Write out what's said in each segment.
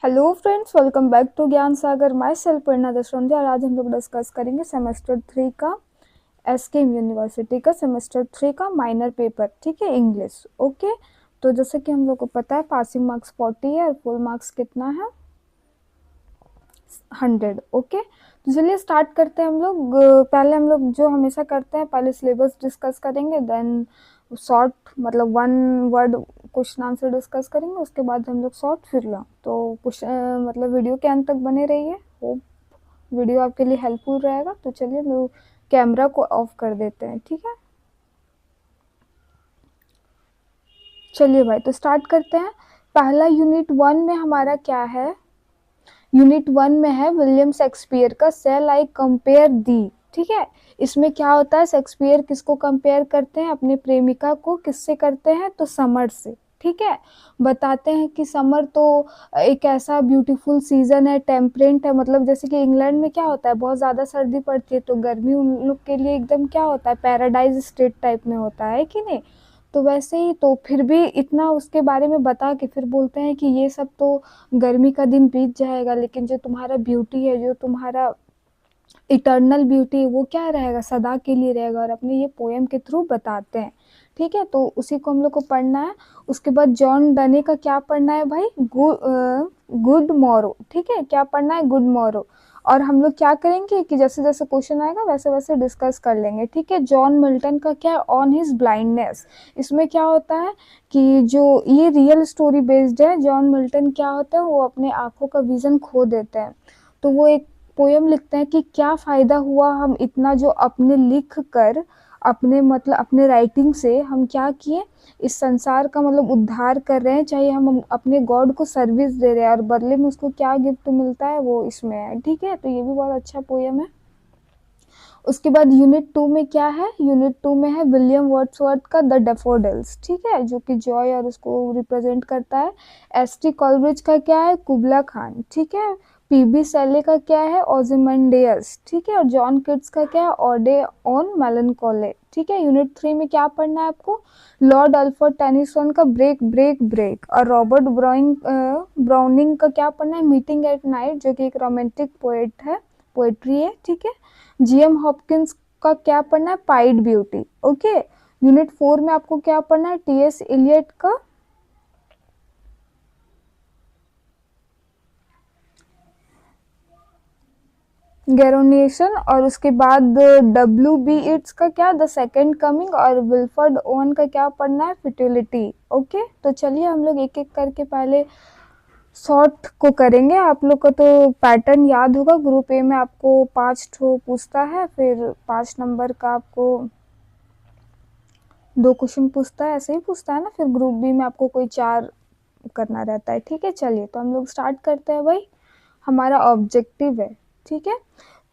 Hello friends, welcome back to Gyan Sagar. My self प्रेरणा दशरंती और आज हम लोग डिस्कस करेंगे सेमेस्टर 3 का एसकेएम यूनिवर्सिटी का सेमेस्टर 3 का माइनर पेपर, ठीक है, इंग्लिश। ओके, तो जैसे कि हम लोग को पता है पासिंग मार्क्स 40 है और फुल मार्क्स कितना है 100। ओके, तो चलिए स्टार्ट करते हैं हम लोग। पहले हम लोग जो हमेशा करते हैं, पहले सिलेबस डिस्कस करेंगे, देन शॉर्ट मतलब one word question answer discuss करेंगे, उसके बाद हम लोग शॉर्ट फिर लॉन्ग। तो कुछ मतलब वीडियो के अंत तक बने रहिए, होप वीडियो आपके लिए हेल्पफुल रहेगा। तो चलिए लोग कैमरा को ऑफ कर देते हैं, ठीक है। चलिए भाई, तो स्टार्ट करते हैं। पहला यूनिट 1 में हमारा क्या है, यूनिट 1 में है विलियम शेक्सपियर का सेल आई कंपेयर दी, ठीक है। इसमें क्या होता है, शेक्सपियर किसको कंपेयर करते हैं, अपने प्रेमिका को। किससे करते हैं, तो समर से, ठीक है। बताते हैं कि समर तो एक ऐसा ब्यूटीफुल सीजन है, टेम्परेंट है, मतलब जैसे कि इंग्लैंड में क्या होता है, बहुत ज़्यादा सर्दी पड़ती है, तो गर्मी उन लोग के लिए एकदम क्या होता है, पैराडाइज स्टेट टाइप में होता है कि नहीं। तो वैसे ही, तो फिर भी इतना उसके बारे में बता के फिर बोलते हैं कि ये सब तो गर्मी का दिन बीत जाएगा, लेकिन जो तुम्हारा ब्यूटी है, जो तुम्हारा इटर्नल ब्यूटी, वो क्या रहेगा, सदा के लिए रहेगा। और अपने ये पोएम के थ्रू बताते हैं, ठीक है। तो उसी को हम लोग को पढ़ना है। उसके बाद जॉन डने का क्या पढ़ना है भाई, गुड मॉरो, ठीक है। क्या पढ़ना है, गुड मॉरो। और हम लोग क्या करेंगे कि जैसे जैसे क्वेश्चन आएगा वैसे वैसे डिस्कस कर लेंगे, ठीक है। जॉन मिल्टन का क्या है, ऑन हिज ब्लाइंडनेस। इसमें क्या होता है कि जो ये रियल स्टोरी बेस्ड है, जॉन मिल्टन क्या होता है, वो अपने आंखों का विजन खो देते हैं। तो वो एक पोयम लिखते हैं कि क्या फ़ायदा हुआ हम इतना जो अपने लिख कर, अपने मतलब अपने राइटिंग से हम क्या किए, इस संसार का मतलब उद्धार कर रहे हैं, चाहे हम अपने गॉड को सर्विस दे रहे हैं और बदले में उसको क्या गिफ्ट मिलता है वो इसमें है, ठीक है। तो ये भी बहुत अच्छा पोयम है। उसके बाद यूनिट 2 में क्या है, यूनिट 2 में है विलियम वर्ड्सवर्थ का द डैफोडिल्स, ठीक है, जो कि जॉय और उसको रिप्रेजेंट करता है। एस.टी. कॉलरिज का क्या है, कुबला खान, ठीक है। पी.बी. शेले का क्या है, ओzymandias, ठीक है। और जॉन किट्स का क्या है, ओडे ऑन मेलनकोली, ठीक है। यूनिट 3 में क्या पढ़ना है आपको, लॉर्ड अल्फ्रेड टेनिसन का ब्रेक ब्रेक ब्रेक। और रॉबर्ट ब्राउनिंग का क्या पढ़ना है, मीटिंग एट नाइट, जो कि एक रोमांटिक पोएट है, पोएट्री है, ठीक है। जीएम हॉपकिंस का क्या पढ़ना है, पाइड ब्यूटी, ओके। यूनिट 4 में आपको क्या पढ़ना है, टी.एस. इलियट का गैरोनेशन। और उसके बाद डब्ल्यू.बी. इट्स का क्या, द सेकंड कमिंग। और विल्फर्ड ओवन का क्या पढ़ना है, फिटिलिटी, ओके। तो चलिए हम लोग एक एक करके पहले शॉर्ट को करेंगे। आप लोग को तो पैटर्न याद होगा, ग्रुप ए में आपको 5 ठो पूछता है, फिर 5 नंबर का आपको 2 क्वेश्चन पूछता है, ऐसे ही पूछता है ना। फिर ग्रुप बी में आपको कोई 4 करना रहता है, ठीक है। चलिए तो हम लोग स्टार्ट करते हैं भाई, हमारा ऑब्जेक्टिव है, ठीक है।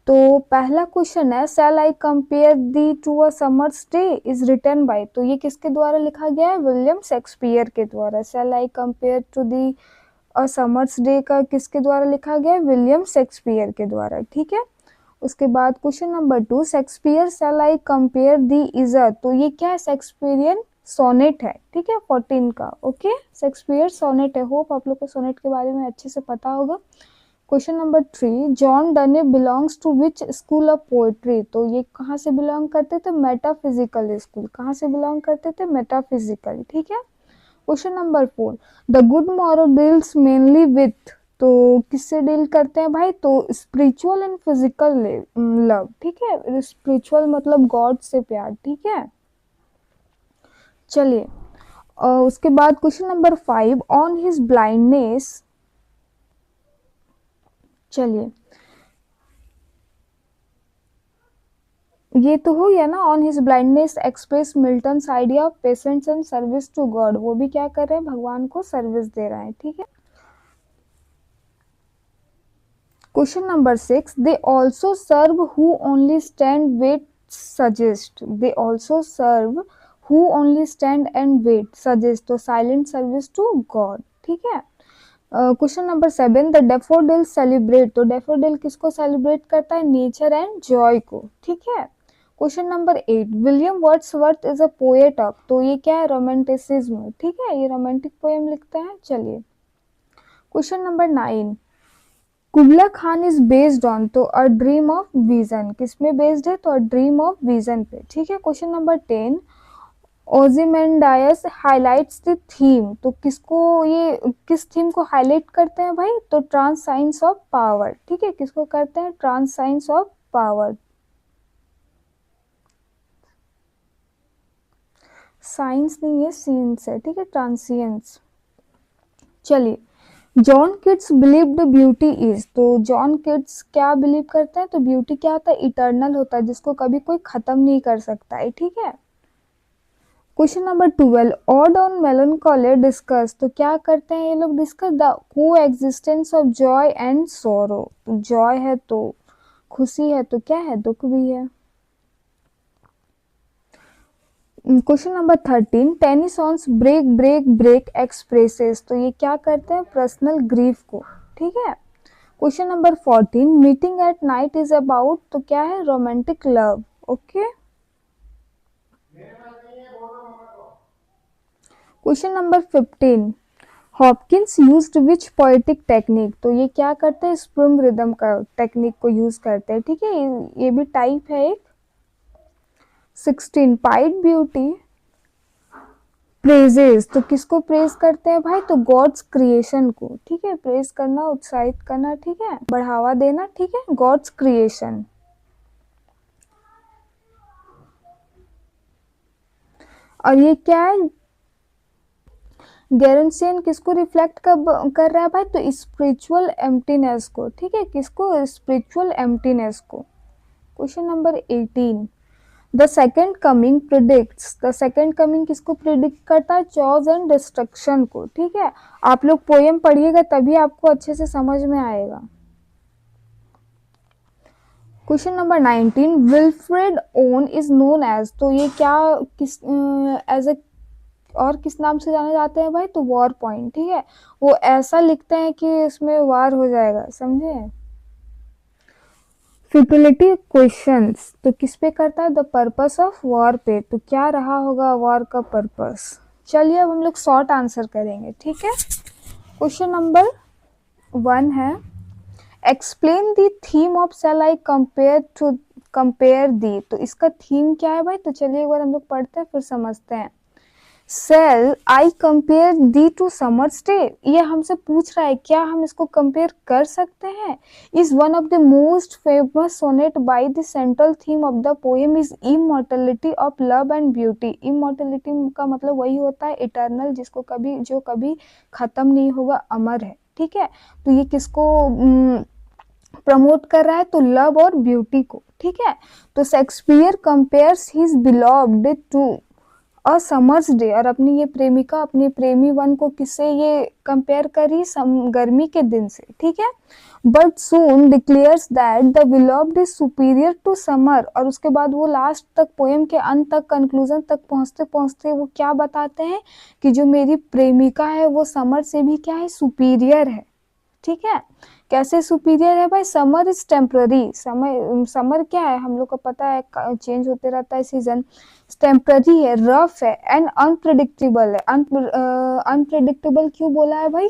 तो पहला क्वेश्चन है, shall I compare thee to a summer's day is written by. तो ये किसके द्वारा लिखा गया है, विलियम शेक्सपियर के द्वारा। Shall I compare to thee a summer's day का किसके द्वारा लिखा गया है, विलियम शेक्सपियर के द्वारा, ठीक है। उसके बाद question number 2, Shakespeare shall I compare thee इजर। तो ये क्या है, शेक्सपियरियन सोनेट है, ठीक है, 14 का, ओके। शेक्सपियर सोनेट है, होप आप लोग को सोनेट के बारे में अच्छे से पता होगा। Question number 3, John Donne belongs to which school of poetry. तो ये कहाँ से बिलोंग करते थे, मेटाफिजिकल स्कूल। कहाँ से बिलोंग करते थे, मेटाफिजिकल, ठीक है। Question number 4, the good Morrow deals mainly with. तो किससे डील करते हैं भाई, तो स्पिरिचुअल एंड फिजिकल लव, ठीक है। स्पिरिचुअल मतलब गॉड से प्यार, ठीक है। चलिए उसके बाद question number 5, on his blindness. चलिए ये तो हो गया ना, on his blindness express Milton's idea of patience and service to God. वो भी क्या कर रहे हैं, भगवान को सर्विस दे रहे हैं, ठीक है। Question number 6, they also serve who only stand wait suggest. They also serve who only stand and wait suggest. तो साइलेंट सर्विस टू गॉड, ठीक है। Question number 7, the daffodil celebrate. तो डेफोडिल किसको सेलिब्रेट करता है, नेचर एंड जॉय को, ठीक है। Question number 8, William Wordsworth is a poet of. तो ये क्या है, रोमांटिसिज्म, ठीक है, ये रोमांटिक पोएम लिखते हैं। चलिए question number 9, Kubla Khan is based on, तो अ ड्रीम ऑफ विजन, किसमें बेस्ड है, तो अ ड्रीम ऑफ विजन पे, ठीक है। क्वेश्चन नंबर 10, ओzymandias हाइलाइट्स द थीम, तो किसको, ये किस थीम को हाईलाइट करते हैं भाई, तो ट्रांस साइंस ऑफ पावर, ठीक है, किसको करते हैं, trans science of power, science नहीं है सीन्स है, ठीक है, ट्रांसियंस। चलिए, John Keats believe the beauty is, तो जॉन किट्स क्या बिलीव करते हैं, तो ब्यूटी क्या होता है, इटर्नल होता है, जिसको कभी कोई खत्म नहीं कर सकता है, ठीक है। Question number 12, odd on melancholy discuss, तो क्या करते हैं ये लोग, डिस्कस द को एग्जिस्टेंस ऑफ जॉय एंड सोरो, तो जॉय है तो खुशी है, तो क्या है, दुख भी है। Question number 13, Tennyson's break break break expresses, तो ये क्या करते हैं, पर्सनल ग्रीफ को, ठीक है। Question number 14, meeting at night is about, तो क्या है, romantic love, okay. Question number 15, Hopkins used which poetic technique, तो ये क्या करते हैं, स्प्रिंग रिदम का टेक्निक को यूज करते हैं, ठीक है, ये भी टाइप है एक। 16, पाइड ब्यूटी प्रेजेस, तो किसको प्रेज करते हैं भाई, तो गॉड्स क्रिएशन को, ठीक है, प्रेज करना, उत्साहित करना, ठीक है, बढ़ावा देना, ठीक है, गॉड्स क्रिएशन। और ये क्या है, गेरेंसियन किसको रिफ्लेक्ट कर रहा है भाई, तो स्पिरिचुअल एम्प्टीनेस को, ठीक है, किसको, स्पिरिचुअल एम्प्टीनेस को। Question number 18, the second coming predicts, the second coming किसको प्रिडिक्ट करता है, चॉज एंड डिस्ट्रक्शन को, ठीक है। आप लोग पोएम पढ़िएगा तभी आपको अच्छे से समझ में आएगा। Question number 19, Wilfred Owen is known as, तो ये क्या, किस एज ए, और किस नाम से जाने जाते हैं भाई, तो वॉर पॉइंट, ठीक है, वो ऐसा लिखते हैं कि इसमें वार हो जाएगा, समझे। फ्यूटिलिटी क्वेश्चंस, तो किस पे करता है, द पर्पस ऑफ वॉर पे, तो क्या रहा होगा वॉर का पर्पस। चलिए अब हम लोग शॉर्ट आंसर करेंगे, ठीक है। क्वेश्चन नंबर 1 है, explain the theme of shall I compare thee, तो इसका थीम क्या है भाई, तो चलिए एक बार हम लोग पढ़ते हैं फिर समझते हैं। Shall I compare thee to summer's day, ये हमसे पूछ रहा है क्या हम इसको कंपेयर कर सकते हैं। Is one of the most famous sonnet by the central theme of the poem is immortality of love and beauty, immortality का मतलब वही होता है इटर्नल, जिसको कभी, जो कभी खत्म नहीं होगा, अमर है, ठीक है। तो ये किसको प्रमोट कर रहा है, तो लव और ब्यूटी को, ठीक है। तो Shakespeare compares his beloved to a summer's day, और अपनी ये प्रेमिका, अपने प्रेमी वन को किससे ये कंपेयर करी, गर्मी के दिन से, ठीक है। But soon declares that the beloved is superior to summer, और उसके बाद वो लास्ट तक, पोएम के अंत तक, कंक्लूजन तक पहुंचते पहुंचते वो क्या बताते हैं कि जो मेरी प्रेमिका है वो समर से भी क्या है, सुपीरियर है, ठीक है। कैसे सुपीरियर है भाई, समर इज टेम्पररी, समर क्या है, हम लोग को पता है चेंज होते रहता है सीजन, टेम्पररी है, रफ है एंड अनप्रिडिक्टेबल है। अनप्रिडिक्टेबल क्यों बोला है भाई,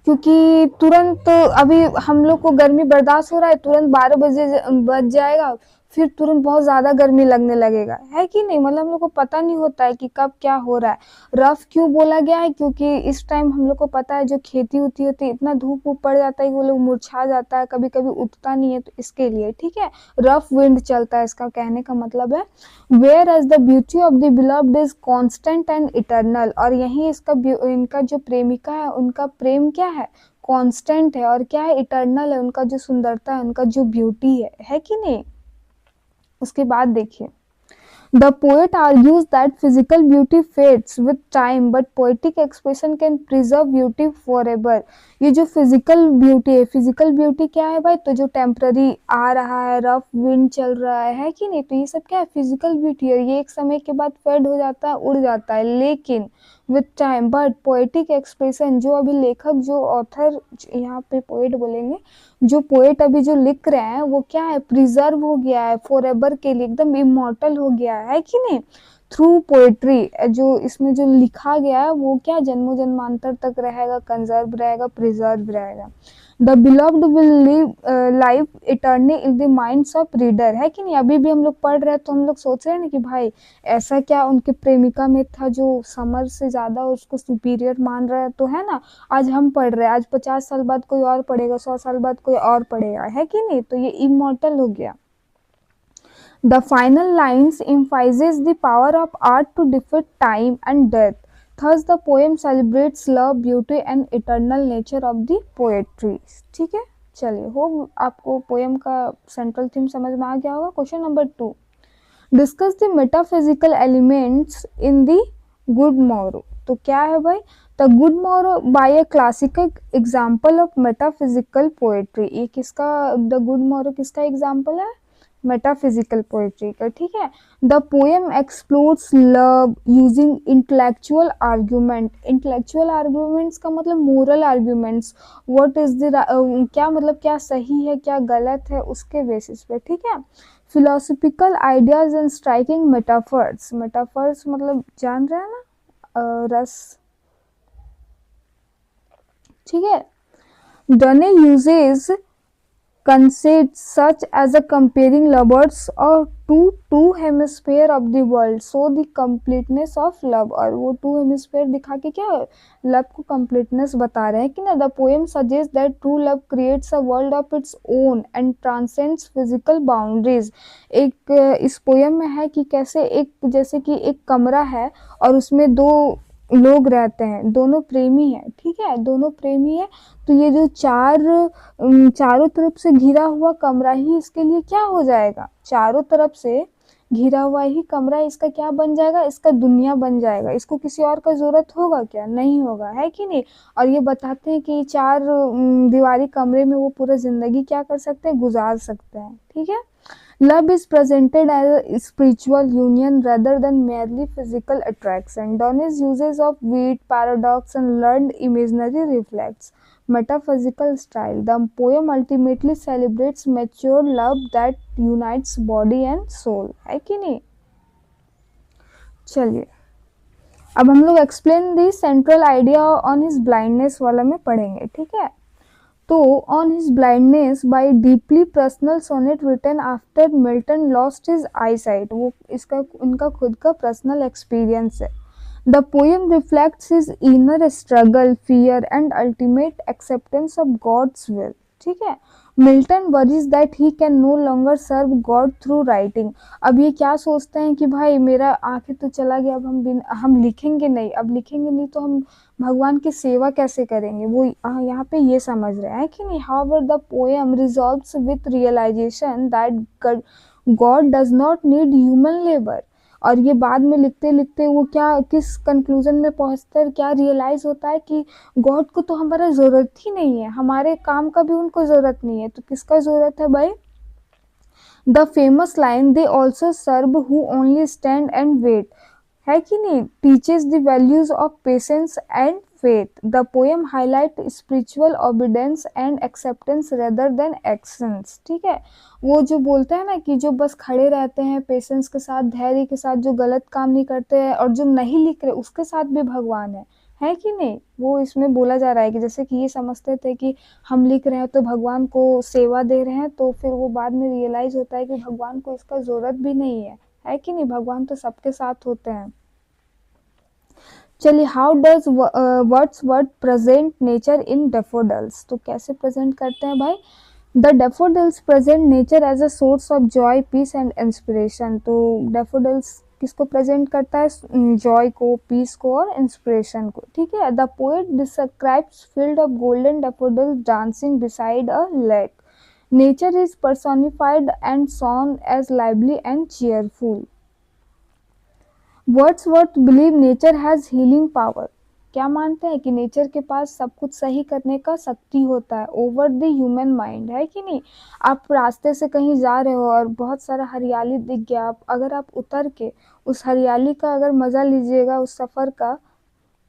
क्योंकि तुरंत अभी हम लोग को गर्मी बर्दाश्त हो रहा है, तुरंत 12 बजे बज जाएगा, फिर तुरंत बहुत ज्यादा गर्मी लगने लगेगा, है कि नहीं, मतलब हम लोग को पता नहीं होता है कि कब क्या हो रहा है। रफ क्यों बोला गया है, क्योंकि इस टाइम हम लोग को पता है जो खेती होती है इतना धूप पड़ जाता है कि वो लोग मुरझा जाता है, कभी कभी उठता नहीं है, तो इसके लिए, ठीक है, रफ विंड चलता है, इसका कहने का मतलब है। Whereas the beauty of the beloved is constant and eternal, और यही इसका, इनका जो प्रेमिका है उनका प्रेम क्या है, कांस्टेंट है, और क्या है, इटर्नल है, उनका जो सुंदरता है, उनका जो ब्यूटी है कि नहीं। उसके बाद देखिए, the poet argues that physical beauty fades with time but poetic expression can preserve beauty for ever. ये जो फिजिकल ब्यूटी है, फिजिकल ब्यूटी क्या है भाई, तो जो टेम्पररी आ रहा है, रफ विंड चल रहा है कि नहीं, तो ये सब क्या है, फिजिकल ब्यूटी है, ये एक समय के बाद फेड हो जाता है, उड़ जाता है, लेकिन with time but poetic expression, जो अभी लेखक, जो ऑथर, यहाँ पे पोएट बोलेंगे, जो पोएट अभी जो लिख रहे हैं वो क्या है, प्रिजर्व हो गया है फॉर एवर के लिए, एकदम इमॉर्टल हो गया है कि नहीं। थ्रू पोएट्री, जो इसमें जो लिखा गया है वो क्या जन्मों जन्मांतर तक रहेगा, कंजर्व रहेगा, प्रिजर्व रहेगा। The beloved will live life eternally in the minds of reader, है कि नहीं। अभी भी हम लोग पढ़ रहे हैं तो हम लोग सोच रहे हैं ना कि भाई ऐसा क्या उनके प्रेमिका में था जो समर से ज्यादा उसको सुपीरियर मान रहा है, तो है ना। आज हम पढ़ रहे हैं, आज 50 साल बाद कोई और पढ़ेगा, 100 साल बाद कोई और पढ़ेगा, है कि नहीं, तो ये इमॉर्टल हो गया। The final lines emphasizes the power of art to defeat time and death. Thus, the poem celebrates love, beauty, and eternal nature of the poetry. ठीक है, चलिए हो आपको पोएम का सेंट्रल थीम समझ में आ गया होगा। Question number 2, discuss the metaphysical elements in the good morrow. तो क्या है भाई, the good morrow by a classical example of metaphysical poetry. ये किसका, द गुड मॉरो किसका एग्जाम्पल है, मेटाफिजिकल पोएट्री का, ठीक है। The poem explores love using intellectual argument. Intellectual arguments का मतलब moral arguments, what is the क्या मतलब क्या सही है क्या गलत है उसके बेसिस पे, ठीक है। Philosophical ideas and striking metaphors. Metaphors मतलब जान रहे हैं ना, रस, ठीक है। डने uses conceits such as a comparing lovers or two hemisphere of the world so the completeness of love, और वो टू हेमिस्फेयर दिखा के क्या लव को completeness बता रहे हैं कि ना। The poem suggests that true love creates a world of its own and transcends physical boundaries। एक इस पोएम में है कि कैसे एक जैसे कि एक कमरा है और उसमें दो लोग रहते हैं, दोनों प्रेमी है, ठीक है, दोनों प्रेमी है। तो ये जो चारों तरफ से घिरा हुआ कमरा ही इसके लिए क्या हो जाएगा, चारों तरफ से घिरा हुआ ही कमरा इसका क्या बन जाएगा, इसका दुनिया बन जाएगा। इसको किसी और का जरूरत होगा क्या, नहीं होगा, है कि नहीं। और ये बताते हैं कि चार दीवारी कमरे में वो पूरा जिंदगी क्या कर सकते हैं, गुजार सकते हैं, ठीक है। Love is presented as a spiritual union rather than merely physical attraction. Donne's uses of wit, paradox, and learned imaginary reflects metaphysical style. The poem ultimately celebrates mature love that unites body and soul. है कि नहीं। चलिए अब हम लोग explain the central idea on his blindness वाला में पढ़ेंगे, ठीक है। तो on his blindness by deeply personal sonnet written after Milton lost his eyesight, वो इसका उनका खुद का पर्सनल एक्सपीरियंस है। The poem reflects his inner struggle, fear and ultimate acceptance of God's will, ठीक है। Milton worries that he can no longer serve God through writing. अब ये क्या सोचते हैं कि भाई मेरा आंखें तो चला गया, अब हम लिखेंगे नहीं, अब लिखेंगे नहीं तो हम भगवान की सेवा कैसे करेंगे, वो यहाँ पे ये समझ रहे हैं कि नहीं। However the poem resolves with realization that God does not need human labour. और ये बाद में लिखते लिखते वो क्या किस कंक्लूजन में पहुंचकर क्या रियलाइज होता है कि गॉड को तो हमारा जरूरत ही नहीं है, हमारे काम का भी उनको जरूरत नहीं है, तो किसका जरूरत है भाई। The famous line they also serve who only stand and wait, है कि नहीं, teaches the values of patience and faith. The poem highlight spiritual obedience and acceptance rather than actions, ठीक है। वो जो बोलता है ना कि जो बस खड़े रहते हैं पेशेंस के साथ, धैर्य के साथ, जो गलत काम नहीं करते हैं और जो नहीं लिख रहे उसके साथ भी भगवान है कि नहीं। वो इसमें बोला जा रहा है कि जैसे कि ये समझते थे कि हम लिख रहे हैं तो भगवान को सेवा दे रहे हैं, तो फिर वो बाद में रियलाइज होता है कि भगवान को इसका जरूरत भी नहीं है कि नहीं, भगवान तो सबके साथ होते हैं। चलिए how does Wordsworth present nature in daffodils, तो कैसे प्रेजेंट करते हैं भाई। The daffodils present nature as a source of joy, peace and inspiration. तो डैफोडिल्स किसको प्रेजेंट करता है, जॉय को, पीस को और इंस्पिरेशन को, ठीक है। The poet describes field of golden daffodils dancing beside a lake. Nature is personified and shown as lively and cheerful. Wordsworth believe nature has healing power, क्या मानते हैं कि नेचर के पास सब कुछ सही करने का शक्ति होता है ओवर द ह्यूमन माइंड, है कि नहीं। आप रास्ते से कहीं जा रहे हो और बहुत सारा हरियाली दिख गया, अगर आप उतर के उस हरियाली का अगर मजा लीजिएगा उस सफर का,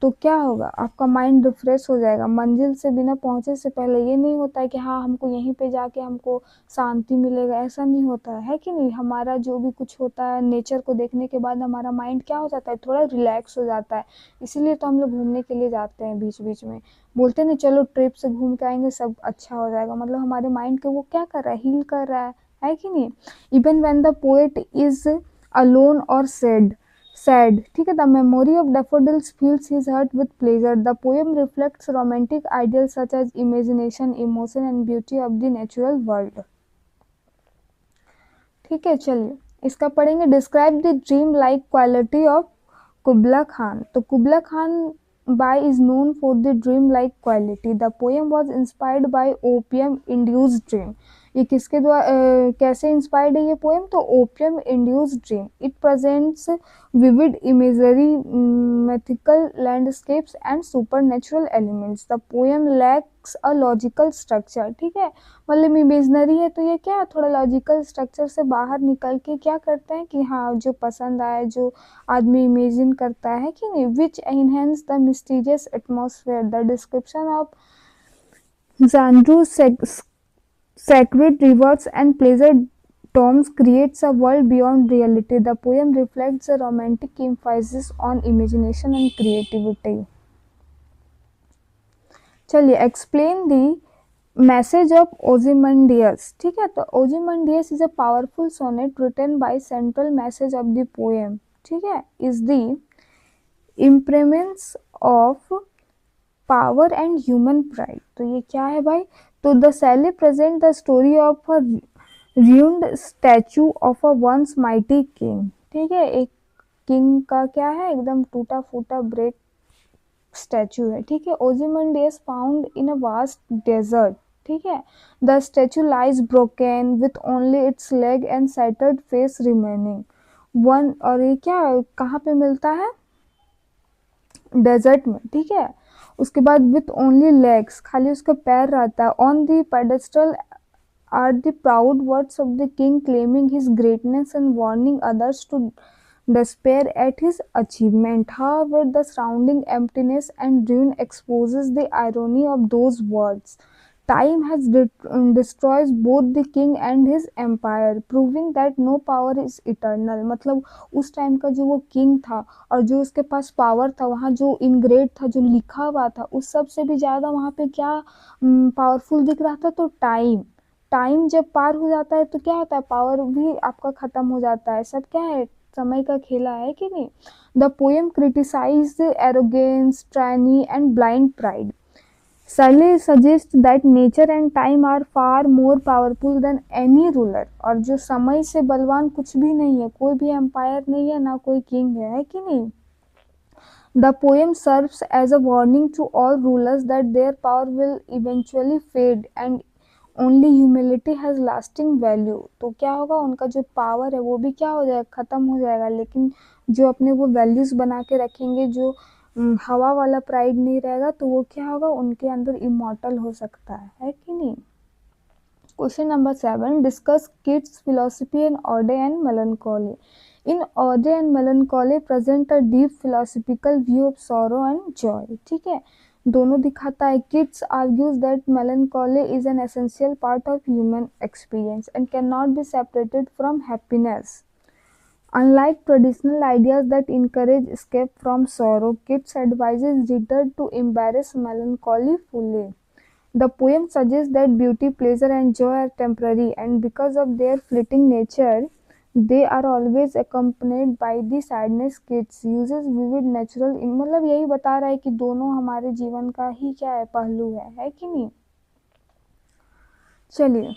तो क्या होगा, आपका माइंड रिफ्रेश हो जाएगा। मंजिल से बिना पहुंचे से पहले ये नहीं होता है कि हाँ हमको यहीं पे जाके हमको शांति मिलेगा, ऐसा नहीं होता है कि नहीं। हमारा जो भी कुछ होता है नेचर को देखने के बाद हमारा माइंड क्या हो जाता है, थोड़ा रिलैक्स हो जाता है। इसीलिए तो हम लोग घूमने के लिए जाते हैं बीच बीच में, बोलते नहीं चलो ट्रिप से घूम के आएंगे सब अच्छा हो जाएगा, मतलब हमारे माइंड को वो क्या कर रहा है, हील कर रहा है कि नहीं। Even when the poet is alone और सैड, ठीक है, the memory of daffodils fills his heart with pleasure. The poem reflects romantic ideals such as imagination, emotion and beauty of the natural world. ठीक है, चलिए इसका पढ़ेंगे। Describe the dream like quality of Kubla Khan. तो Kubla Khan by is known for the dream like quality. The poem was inspired by opium induced dream. ये किसके द्वारा कैसे इंस्पायर्ड है ये पोएम, तो opium induced dream. It presents vivid imagery, mythical landscapes and supernatural elements. The poem lacks a logical structure, ठीक है, मतलब इमेजनरी है तो ये क्या थोड़ा लॉजिकल स्ट्रक्चर से बाहर निकल के क्या करते हैं कि हाँ जो पसंद आए, जो आदमी इमेजिन करता है कि नहीं। Which enhance the mysterious atmosphere. The description of Xandu's sacred rivers and pleasure tombs creates a world beyond reality. The poem reflects a romantic emphasis on imagination and creativity. चलिए explain the message of Ozymandias. ठीक है, तो Ozymandias is a powerful sonnet written by central message of the poem, ठीक है, is the impermanence of power and human pride. तो ये क्या है भाई, तो the Shelley present the story of a ruined statue of a once mighty king. ठीक है, एक किंग का क्या है, एकदम टूटा फूटा ब्रेक स्टैचू है। ठीक है, Ozymandias found in a vast desert. ठीक है, the statue lies broken with only its leg and shattered face remaining one. और ये क्या कहाँ पे मिलता है, डेजर्ट में। ठीक है, उसके बाद विथ ओनली लेग्स, खाली उसका पैर रहता है। On the pedestal are the proud words of the king claiming his greatness and warning others to despair at his achievement. However, the surrounding emptiness and ruin exposes the irony of those words. Time has destroys both the king and his empire, proving that no power is eternal. मतलब उस time का जो वो king था और जो उसके पास power था, वहाँ जो इनग्रेड था, जो लिखा हुआ था, उस सब से भी ज़्यादा वहाँ पे क्या पावरफुल दिख रहा था, तो टाइम जब पार हो जाता है तो क्या होता है, पावर भी आपका खत्म हो जाता है। सब क्या है, समय का खेला है कि नहीं। The poem criticise arrogance, tyranny and blind pride. Shelley suggests that nature and time are far more powerful than any ruler। और जो समय से बलवान कुछ भी नहीं है, कोई भी एम्पायर नहीं है, ना कोई किंग है कि नहीं। The poem serves as a warning to all rulers that their power will eventually fade and only humility has lasting value. तो क्या होगा, उनका जो पावर है वो भी क्या हो जाएगा, ख़त्म हो जाएगा, लेकिन जो अपने वो वैल्यूज़ बना के रखेंगे, जो हवा वाला प्राइड नहीं रहेगा, तो वो क्या होगा, उनके अंदर इमॉर्टल हो सकता है कि नहीं। Question number 7, discuss kids philosophy and ऑडे and melancholy. In ऑडे and melancholy present a deep philosophical view of sorrow and Joy. ठीक है, दोनों दिखाता है। Kids argues that melancholy is an essential part of human experience and can not be separated from happiness. Unlike traditional ideas that encourage escape from sorrow, kids advises reader to embrace melancholy fully. The poem suggests that beauty, pleasure, and joy are temporary, and because of their fleeting nature, they are always accompanied by the sadness. Kids uses vivid natural, मतलब यही बता रहा है कि दोनों हमारे जीवन का ही क्या है, पहलू है कि नहीं। चलिए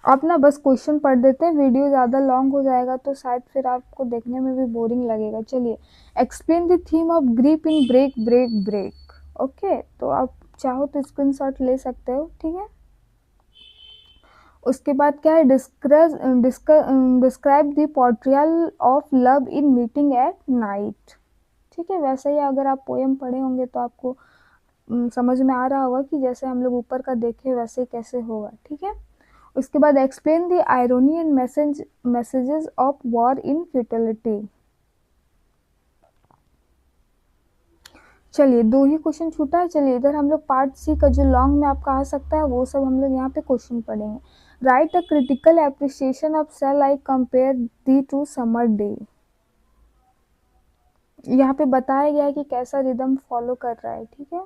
आप ना बस क्वेश्चन पढ़ देते हैं, वीडियो ज़्यादा लॉन्ग हो जाएगा तो शायद फिर आपको देखने में भी बोरिंग लगेगा। चलिए, explain the theme of grief in break break break. Okay, तो आप चाहो तो स्क्रीनशॉट ले सकते हो। ठीक है, उसके बाद क्या है, describe the portrayal of love in meeting at night. ठीक है, वैसे ही अगर आप पोएम पढ़े होंगे तो आपको समझ में आ रहा होगा कि जैसे हम लोग ऊपर का देखे वैसे कैसे होगा। ठीक है, उसके बाद explain the irony and messages of war in futility. चलिए 2 ही क्वेश्चन छूटा है। चलिए इधर हम लोग पार्ट सी का जो लॉन्ग में आपका आ सकता है वो सब हम लोग यहाँ पे क्वेश्चन पढ़ेंगे। Write a critical appreciation of shall I compare thee to summer day. यहाँ पे बताया गया है कि कैसा रिदम फॉलो कर रहा है, ठीक है।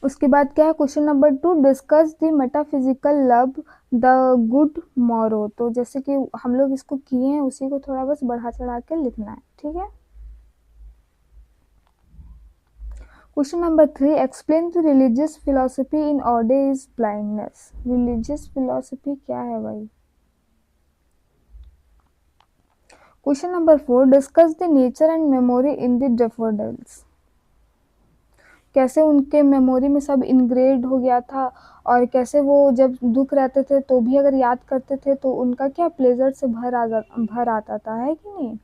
उसके बाद क्या है question number 2, discuss the metaphysical love the good morrow. तो जैसे कि हम लोग इसको किए हैं उसी को थोड़ा बस बढ़ा चढ़ा के लिखना है, ठीक है। Question number 3, explain the religious philosophy in ऑर्डे is blindness. Religious philosophy क्या है भाई। Question number 4, discuss the nature and memory in the daffodils. कैसे उनके मेमोरी में सब इनग्रेड हो गया था और कैसे वो जब दुख रहते थे तो भी अगर याद करते थे तो उनका क्या प्लेजर से भर आता था, है कि नहीं।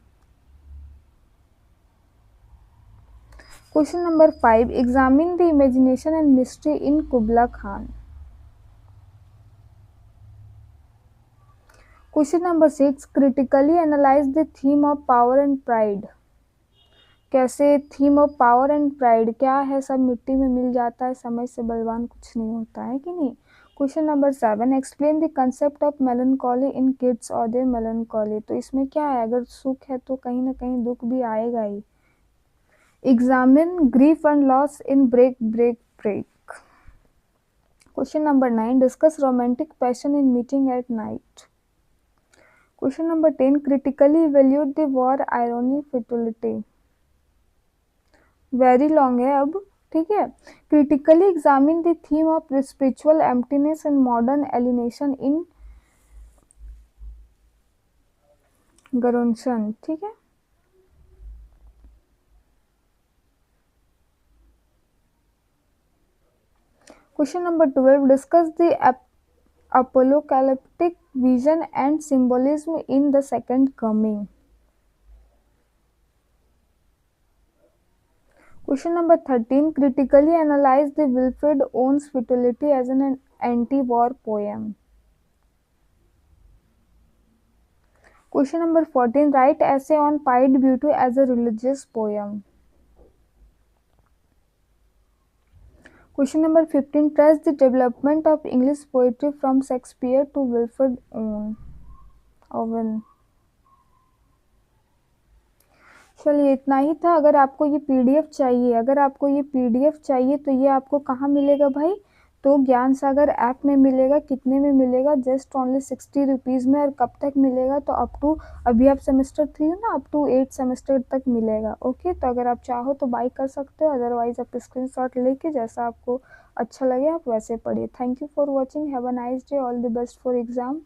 Question number 5, examine the imagination and mystery in Kubla Khan. Question number 6, critically analyse the theme of power and pride. कैसे theme of power and pride क्या है, सब मिट्टी में मिल जाता है, समय से बलवान कुछ नहीं होता, है कि नहीं। Question number 7, explain the concept of melancholy in kids और द मेलनकॉली। तो इसमें क्या है, अगर सुख है तो कहीं ना कहीं दुख भी आएगा ही। Examine grief and loss in break break break. Question number 9, discuss romantic passion in meeting at night. Question number 10, critically evaluate the war irony futility. Very long है अब, ठीक है। Critically examine the theme of spiritual emptiness and modern alienation in Gerontion, ठीक है। Question number 12, discuss the apocalyptic vision and symbolism in the second coming. Question number 13, critically analyze the Wilfred Owen's Futility as an anti-war poem. Question number 14, write essay on Pied Beauty as a religious poem. Question number 15, trace the development of English poetry from Shakespeare to Wilfred Owen. चलिए इतना ही था। अगर आपको ये PDF चाहिए तो ये आपको कहाँ मिलेगा भाई, तो ज्ञान सागर ऐप में मिलेगा। कितने में मिलेगा, जस्ट ओनली 60 रुपीज़ में। और कब तक मिलेगा, तो अप टू, अभी आप सेमेस्टर 3 हो ना, अप टू 8 सेमेस्टर तक मिलेगा। ओके, तो अगर आप चाहो तो बाई कर सकते हो, अदरवाइज आप स्क्रीनशॉट लेके जैसा आपको अच्छा लगे आप वैसे पढ़िए। Thank you for watching, have a nice day, all the best for exam.